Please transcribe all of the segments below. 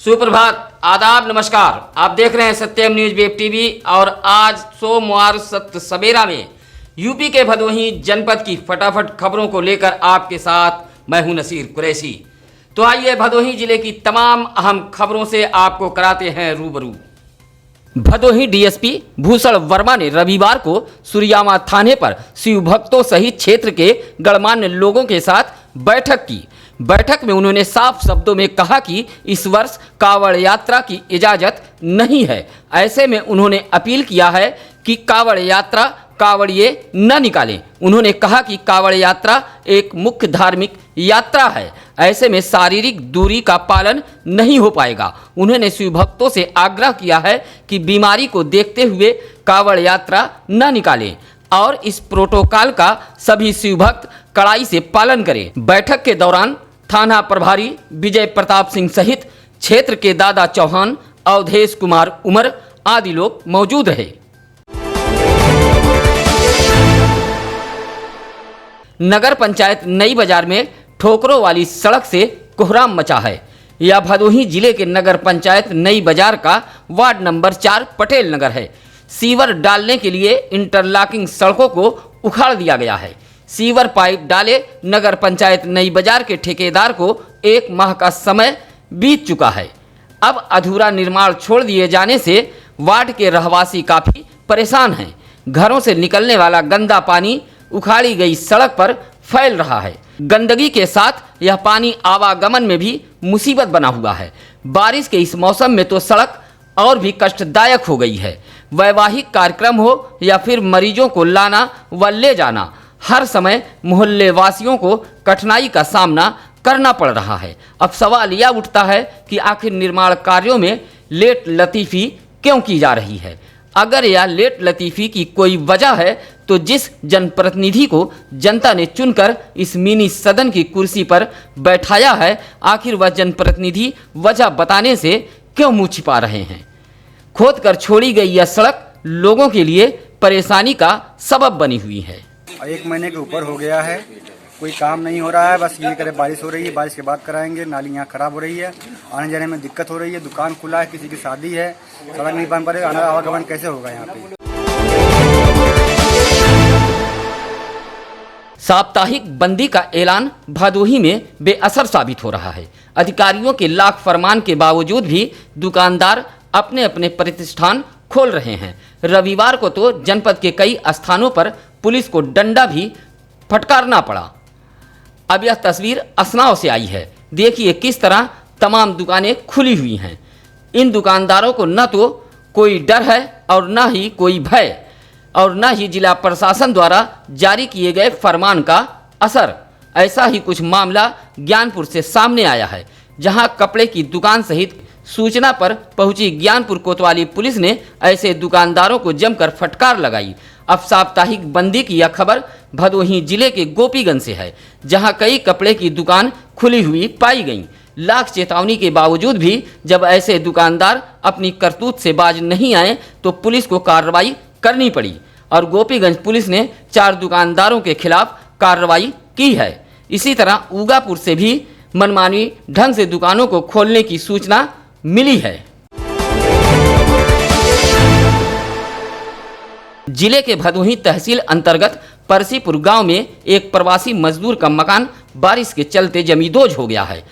सुप्रभात, आदाब, नमस्कार। आप देख रहे हैं सत्यम न्यूज वेब टीवी और आज सोमवार सत्य सवेरा में यूपी के भदोही जनपद की फटाफट खबरों को लेकर आपके साथ मैं हूं नसीर कुरैशी। तो आइए भदोही जिले की तमाम अहम खबरों से आपको कराते हैं रूबरू। भदोही डीएसपी भूषण वर्मा ने रविवार को सूर्यामा थाने पर शिव भक्तों सहित क्षेत्र के गणमान्य लोगों के साथ बैठक की। बैठक में उन्होंने साफ शब्दों में कहा कि इस वर्ष कांवड़ यात्रा की इजाजत नहीं है। ऐसे में उन्होंने अपील किया है कि कांवड़ यात्रा कांवड़िए न निकालें। उन्होंने कहा कि कांवड़ यात्रा एक मुख्य धार्मिक यात्रा है, ऐसे में शारीरिक दूरी का पालन नहीं हो पाएगा। उन्होंने शिव भक्तों से आग्रह किया है कि बीमारी को देखते हुए कांवड़ यात्रा न निकालें और इस प्रोटोकॉल का सभी शिव भक्त कड़ाई से पालन करें। बैठक के दौरान थाना प्रभारी विजय प्रताप सिंह सहित क्षेत्र के दादा चौहान, अवधेश कुमार उमर आदि लोग मौजूद रहे। नगर पंचायत नई बाजार में ठोकरों वाली सड़क से कोहराम मचा है। यह भदोही जिले के नगर पंचायत नई बाजार का वार्ड नंबर 4 पटेल नगर है। सीवर डालने के लिए इंटरलॉकिंग सड़कों को उखाड़ दिया गया है। सीवर पाइप डाले नगर पंचायत नई बाजार के ठेकेदार को 1 माह का समय बीत चुका है। अब अधूरा निर्माण छोड़ दिए जाने से वार्ड के रहवासी काफी परेशान हैं। घरों से निकलने वाला गंदा पानी उखाड़ी गई सड़क पर फैल रहा है। गंदगी के साथ यह पानी आवागमन में भी मुसीबत बना हुआ है। बारिश के इस मौसम में तो सड़क और भी कष्टदायक हो गई है। वैवाहिक कार्यक्रम हो या फिर मरीजों को लाना व ले जाना, हर समय मोहल्ले वासियों को कठिनाई का सामना करना पड़ रहा है। अब सवाल यह उठता है कि आखिर निर्माण कार्यों में लेट लतीफ़ी क्यों की जा रही है। अगर यह लेट लतीफ़ी की कोई वजह है तो जिस जनप्रतिनिधि को जनता ने चुनकर इस मिनी सदन की कुर्सी पर बैठाया है, आखिर वह जनप्रतिनिधि वजह बताने से क्यों मुँह छिपा रहे हैं। खोद कर छोड़ी गई यह सड़क लोगों के लिए परेशानी का सबब बनी हुई है। 1 महीने के ऊपर हो गया है, कोई काम नहीं हो रहा है। बस ये करे बारिश हो रही है, बारिश के बाद कराएंगे। नाली यहाँ खराब हो रही है, आने जाने में दिक्कत हो रही है। दुकान खुला है, किसी की शादी है, सड़क नहीं बन पा रही, आवागमन कैसे होगा यहाँ पे। साप्ताहिक बंदी का ऐलान भदोही में बेअसर साबित हो रहा है। अधिकारियों के लाख फरमान के बावजूद भी दुकानदार अपने अपने प्रतिष्ठान खोल रहे हैं। रविवार को तो जनपद के कई स्थानों पर पुलिस को डंडा भी फटकारना पड़ा। अब यह तस्वीर असनाव से आई है। देखिए किस तरह तमाम दुकानें खुली हुई हैं। इन दुकानदारों को न तो कोई डर है और न ही कोई भय, और न ही जिला प्रशासन द्वारा जारी किए गए फरमान का असर। ऐसा ही कुछ मामला ज्ञानपुर से सामने आया है, जहां कपड़े की दुकान सहित सूचना पर पहुंची ज्ञानपुर कोतवाली पुलिस ने ऐसे दुकानदारों को जमकर फटकार लगाई। अब साप्ताहिक बंदी की यह खबर भदोही जिले के गोपीगंज से है, जहां कई कपड़े की दुकान खुली हुई पाई गई। लाख चेतावनी के बावजूद भी जब ऐसे दुकानदार अपनी करतूत से बाज नहीं आए तो पुलिस को कार्रवाई करनी पड़ी और गोपीगंज पुलिस ने 4 दुकानदारों के खिलाफ कार्रवाई की है। इसी तरह ऊगापुर से भी मनमानी ढंग से दुकानों को खोलने की सूचना मिली है। जिले के भदोही तहसील अंतर्गत परसीपुर गांव में एक प्रवासी मजदूर का मकान बारिश के चलते जमींदोज हो गया है।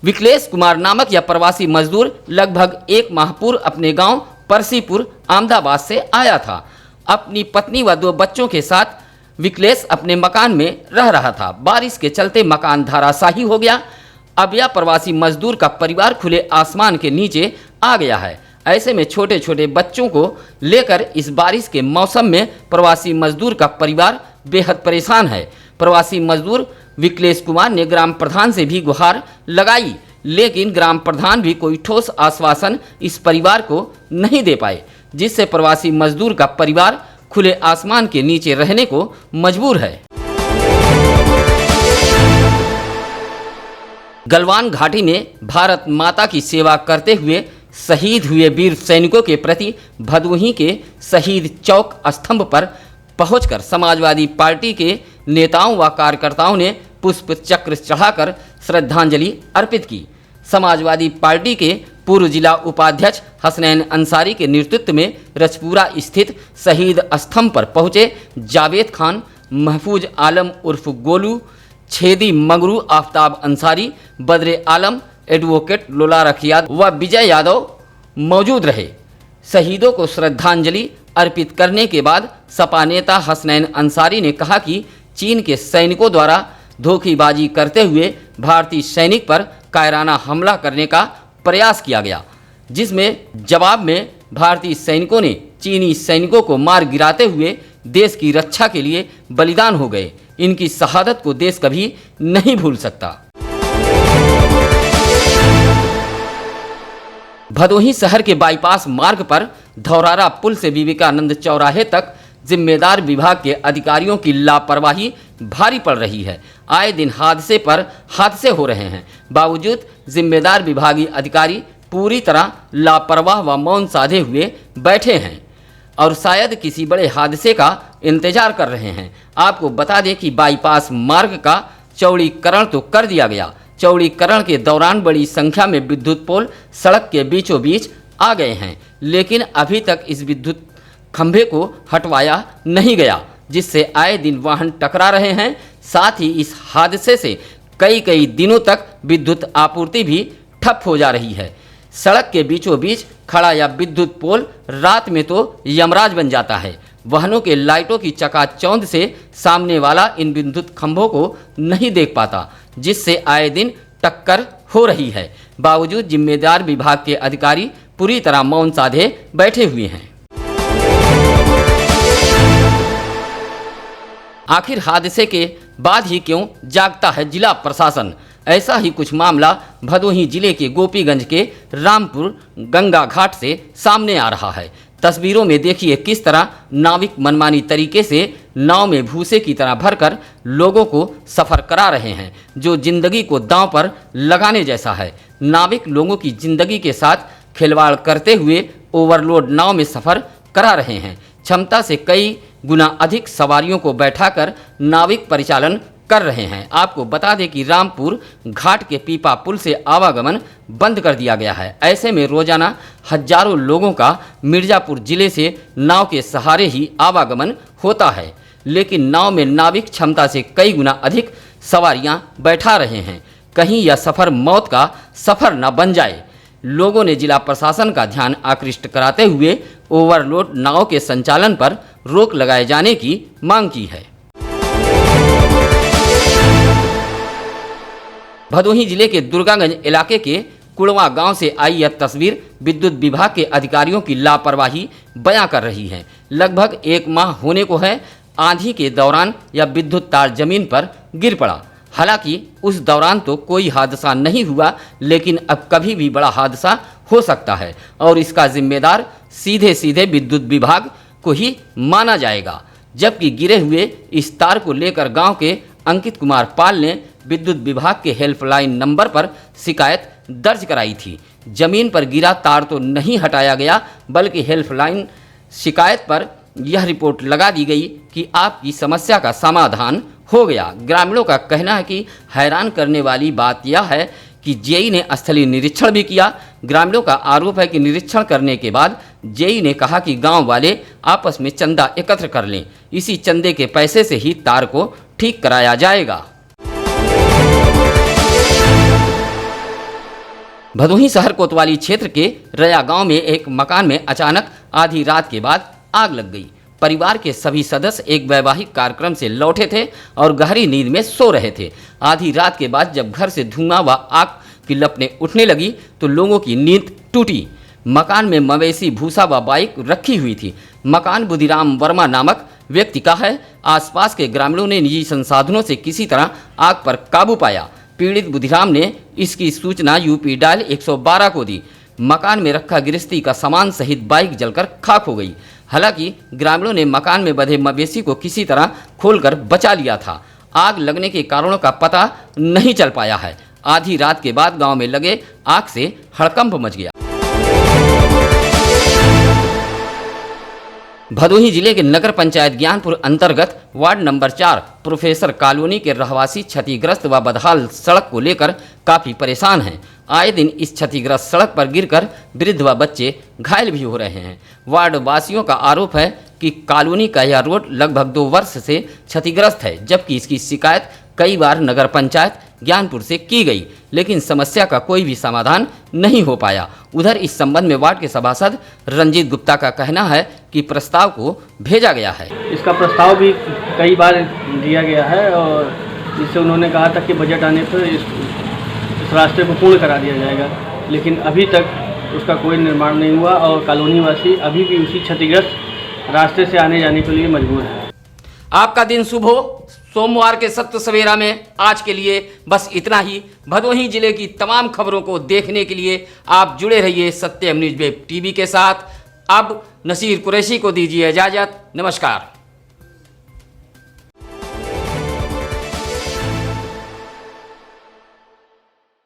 विकलेश कुमार नामक यह प्रवासी मजदूर लगभग 1 माह पूर्व अपने गांव परसीपुर अहमदाबाद से आया था। अपनी पत्नी व 2 बच्चों के साथ विकलेश अपने मकान में रह रहा था। बारिश के चलते मकान धराशायी हो गया। अब यह प्रवासी मजदूर का परिवार खुले आसमान के नीचे आ गया है। ऐसे में छोटे छोटे बच्चों को लेकर इस बारिश के मौसम में प्रवासी मजदूर का परिवार बेहद परेशान है। प्रवासी मजदूर विकलेश कुमार ने ग्राम प्रधान से भी गुहार लगाई, लेकिन ग्राम प्रधान भी कोई ठोस आश्वासन इस परिवार को नहीं दे पाए, जिससे प्रवासी मजदूर का परिवार खुले आसमान के नीचे रहने को मजबूर है। गलवान घाटी में भारत माता की सेवा करते हुए शहीद हुए वीर सैनिकों के प्रति भदोही के शहीद चौक स्तंभ पर पहुंचकर समाजवादी पार्टी के नेताओं व कार्यकर्ताओं ने पुष्प चक्र चढ़ाकर श्रद्धांजलि अर्पित की। समाजवादी पार्टी के पूर्व जिला उपाध्यक्ष हसनैन अंसारी के नेतृत्व में रजपुरा स्थित शहीद स्तंभ पर पहुंचे जावेद खान, महफूज आलम उर्फ गोलू, छेदी मंगरू, आफ्ताब अंसारी, बदरे आलम, एडवोकेट लोला रखियाद व विजय यादव मौजूद रहे। शहीदों को श्रद्धांजलि अर्पित करने के बाद सपा नेता हसनैन अंसारी ने कहा कि चीन के सैनिकों द्वारा धोखेबाजी करते हुए भारतीय सैनिक पर कायराना हमला करने का प्रयास किया गया, जिसमें जवाब में भारतीय सैनिकों ने चीनी सैनिकों को मार गिराते हुए देश की रक्षा के लिए बलिदान हो गए। इनकी शहादत को देश कभी नहीं भूल सकता। भदोही शहर के बाईपास मार्ग पर धौरारा पुल से विवेकानंद चौराहे तक जिम्मेदार विभाग के अधिकारियों की लापरवाही भारी पड़ रही है। आए दिन हादसे पर हादसे हो रहे हैं, बावजूद जिम्मेदार विभागीय अधिकारी पूरी तरह लापरवाह व मौन साधे हुए बैठे हैं और शायद किसी बड़े हादसे का इंतजार कर रहे हैं। आपको बता दें कि बाईपास मार्ग का चौड़ीकरण तो कर दिया गया। चौड़ीकरण के दौरान बड़ी संख्या में विद्युत पोल सड़क के बीचों बीच आ गए हैं, लेकिन अभी तक इस विद्युत खंभे को हटवाया नहीं गया, जिससे आए दिन वाहन टकरा रहे हैं। साथ ही इस हादसे से कई दिनों तक विद्युत आपूर्ति भी ठप हो जा रही है। सड़क के बीचों बीच खड़ा यह विद्युत पोल रात में तो यमराज बन जाता है। वाहनों के लाइटों की चकाचौंध से सामने वाला इन विद्युत खंभों को नहीं देख पाता, जिससे आए दिन टक्कर हो रही है। बावजूद जिम्मेदार विभाग के अधिकारी पूरी तरह मौन साधे बैठे हुए हैं। आखिर हादसे के बाद ही क्यों जागता है जिला प्रशासन? ऐसा ही कुछ मामला भदोही जिले के गोपीगंज के रामपुर गंगा घाट से सामने आ रहा है। तस्वीरों में देखिए किस तरह नाविक मनमानी तरीके से नाव में भूसे की तरह भरकर लोगों को सफ़र करा रहे हैं, जो जिंदगी को दांव पर लगाने जैसा है। नाविक लोगों की जिंदगी के साथ खिलवाड़ करते हुए ओवरलोड नाव में सफ़र करा रहे हैं। क्षमता से कई गुना अधिक सवारियों को बैठाकर नाविक परिचालन कर रहे हैं। आपको बता दें कि रामपुर घाट के पीपा पुल से आवागमन बंद कर दिया गया है। ऐसे में रोजाना हजारों लोगों का मिर्जापुर जिले से नाव के सहारे ही आवागमन होता है, लेकिन नाव में नाविक क्षमता से कई गुना अधिक सवारियां बैठा रहे हैं। कहीं यह सफ़र मौत का सफ़र न बन जाए। लोगों ने जिला प्रशासन का ध्यान आकृष्ट कराते हुए ओवरलोड नाव के संचालन पर रोक लगाए जाने की मांग की है। भदोही जिले के दुर्गागंज इलाके के कुड़वा गांव से आई यह तस्वीर विद्युत विभाग के अधिकारियों की लापरवाही बयां कर रही है। लगभग 1 माह होने को है आंधी के दौरान यह विद्युत तार जमीन पर गिर पड़ा। हालांकि उस दौरान तो कोई हादसा नहीं हुआ, लेकिन अब कभी भी बड़ा हादसा हो सकता है और इसका जिम्मेदार सीधे विद्युत विभाग को ही माना जाएगा। जबकि गिरे हुए इस तार को लेकर गांव के अंकित कुमार पाल ने विद्युत विभाग के हेल्पलाइन नंबर पर शिकायत दर्ज कराई थी। जमीन पर गिरा तार तो नहीं हटाया गया, बल्कि हेल्पलाइन शिकायत पर यह रिपोर्ट लगा दी गई कि आपकी समस्या का समाधान हो गया। ग्रामीणों का कहना है कि हैरान करने वाली बात यह है कि जेई ने स्थलीय निरीक्षण भी किया। ग्रामीणों का आरोप है कि निरीक्षण करने के बाद जेई ने कहा कि गांव वाले आपस में चंदा एकत्र कर लें, इसी चंदे के पैसे से ही तार को ठीक कराया जाएगा। भदोही शहर कोतवाली क्षेत्र के रया गांव में एक मकान में अचानक आधी रात के बाद आग लग गई। परिवार के सभी सदस्य एक वैवाहिक कार्यक्रम से लौटे थे और गहरी नींद में सो रहे थे। आधी रात के बाद जब घर से धुआं व आग की लपटें उठने लगी तो लोगों की नींद टूटी। मकान में मवेशी भूसा व बाइक रखी हुई थी। मकान बुधिराम वर्मा नामक व्यक्ति का है। आसपास के ग्रामीणों ने निजी संसाधनों से किसी तरह आग पर काबू पाया। पीड़ित बुधिराम ने इसकी सूचना यूपी डायल 112 को दी। मकान में रखा गृहस्थी का सामान सहित बाइक जलकर खाक हो गई। हालांकि ग्रामीणों ने मकान में बंधे मवेशी को किसी तरह खोलकर बचा लिया था। आग लगने के कारणों का पता नहीं चल पाया है। आधी रात के बाद गांव में लगे आग से हड़कंप मच गया। भदोही जिले के नगर पंचायत ज्ञानपुर अंतर्गत वार्ड नंबर 4 प्रोफेसर कॉलोनी के रहवासी क्षतिग्रस्त व बदहाल सड़क को लेकर काफ़ी परेशान हैं। आए दिन इस क्षतिग्रस्त सड़क पर गिरकर वृद्ध व बच्चे घायल भी हो रहे हैं। वार्ड वासियों का आरोप है कि कॉलोनी का यह रोड लगभग 2 वर्ष से क्षतिग्रस्त है, जबकि इसकी शिकायत कई बार नगर पंचायत ज्ञानपुर से की गई, लेकिन समस्या का कोई भी समाधान नहीं हो पाया। उधर इस संबंध में वार्ड के सभासद रंजीत गुप्ता का कहना है कि प्रस्ताव को भेजा गया है। इसका प्रस्ताव भी कई बार दिया गया है और जिससे उन्होंने कहा था कि बजट आने पर इस रास्ते को पूर्ण करा दिया जाएगा, लेकिन अभी तक उसका कोई निर्माण नहीं हुआ और कॉलोनी वासी अभी भी उसी क्षतिग्रस्त रास्ते से आने जाने के लिए मजबूर है। आपका दिन शुभ हो। सोमवार के सत्य सवेरा में आज के लिए बस इतना ही। भदोही जिले की तमाम खबरों को देखने के लिए आप जुड़े रहिए सत्यम न्यूज़ वेब टीवी के साथ। अब नसीर कुरैशी को दीजिए इजाजत। नमस्कार।